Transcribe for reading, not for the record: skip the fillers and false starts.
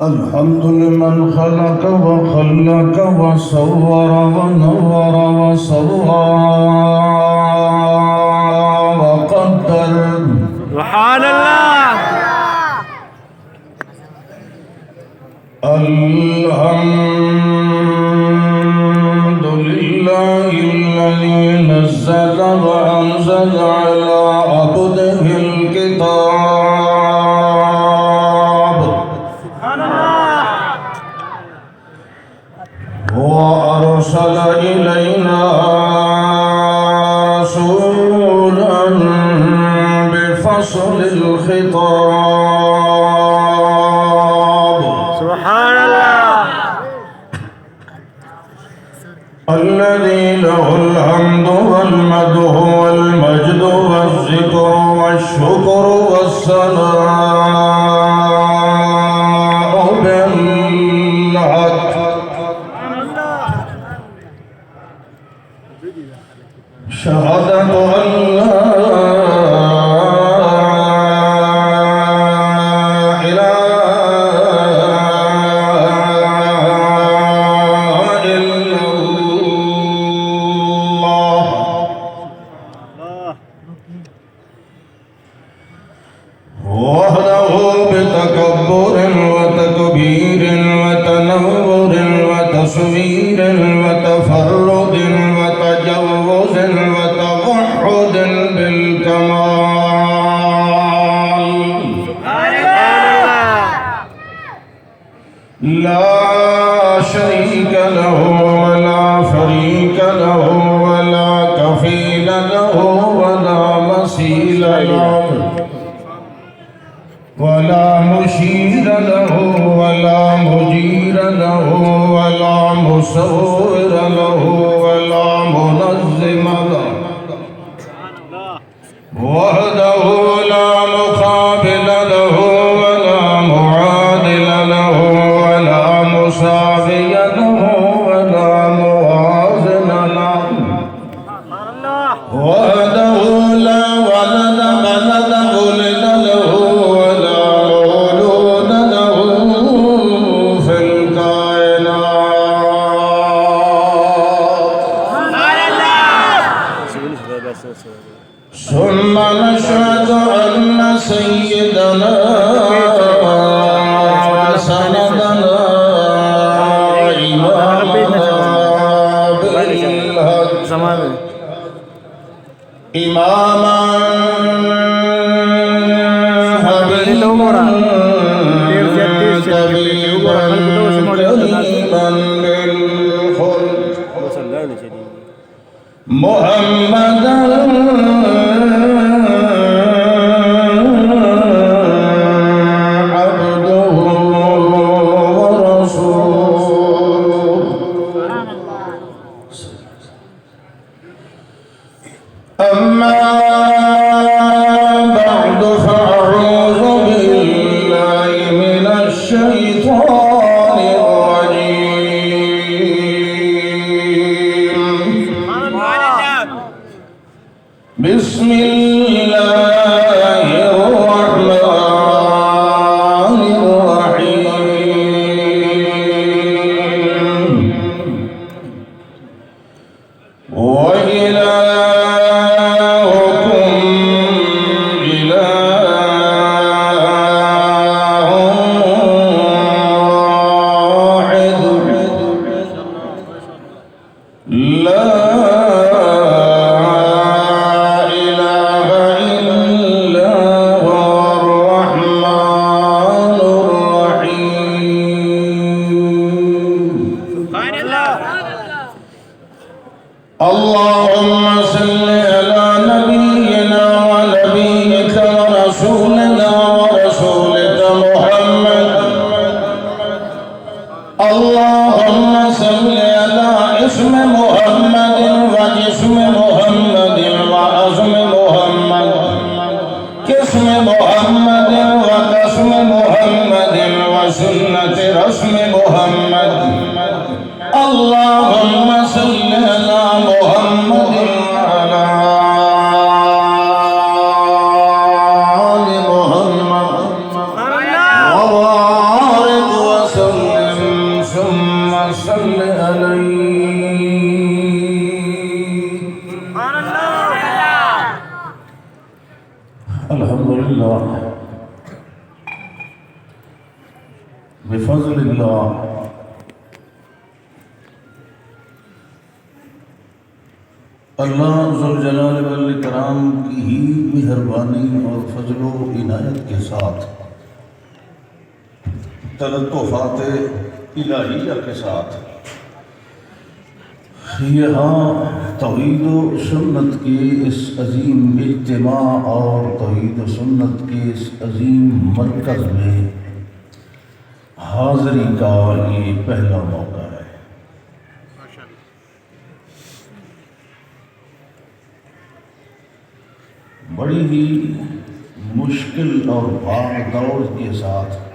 الحمد لمن خلق وخلق وصور ونور وصوى وقدر. سبحان الله. الحمد لله الذي نزل وأنزل على عبده الكتاب وأرسل إلينا رسولا بفصل الخطاب. سبحان الله. الذي له الحمد والمدح والمجد والذكر والشكر والثناء بالحق. شهادة أن لا وحده بتكبر وتكبير وتنور وتصوير وتفرد وتجوز وتوحد بالكمال. لا شريك له ولا فريق له ولا كفيل له ولا مثيل له ولا مشير له ولا مجير له ولا مصور له ولا منظم له. وحده لا مقابل له ولا معادل له ولا مساوي له ولا موازن له. وحده لا ولد ولد له ولا مولود له في الكائنات. ثم نشهد أن سيدنا وسندنا إمامنا بالحق إماما حبيبا طبيبا كريما بالخلق محمدا عبده ورسوله. أما بعد فأعوذ بالله من الشيطان الرجيم. بسم الله الرحمن الرحيم. وإلهكم إله واحد لا إله إلا الحمدللہ بفضل اللہ اللہ ذوالجلال والاکرام کی ہی مہربانی اور فضل و عنایت کے ساتھ تلطفات الہیہ کے ساتھ یہاں توحید و سنت کے اس عظیم اجتماع اور توحید و سنت کے اس عظیم مرکز میں حاضری کا یہ پہلا موقع ہے۔ بڑی ہی مشکل اور بھاگ دوڑ کے ساتھ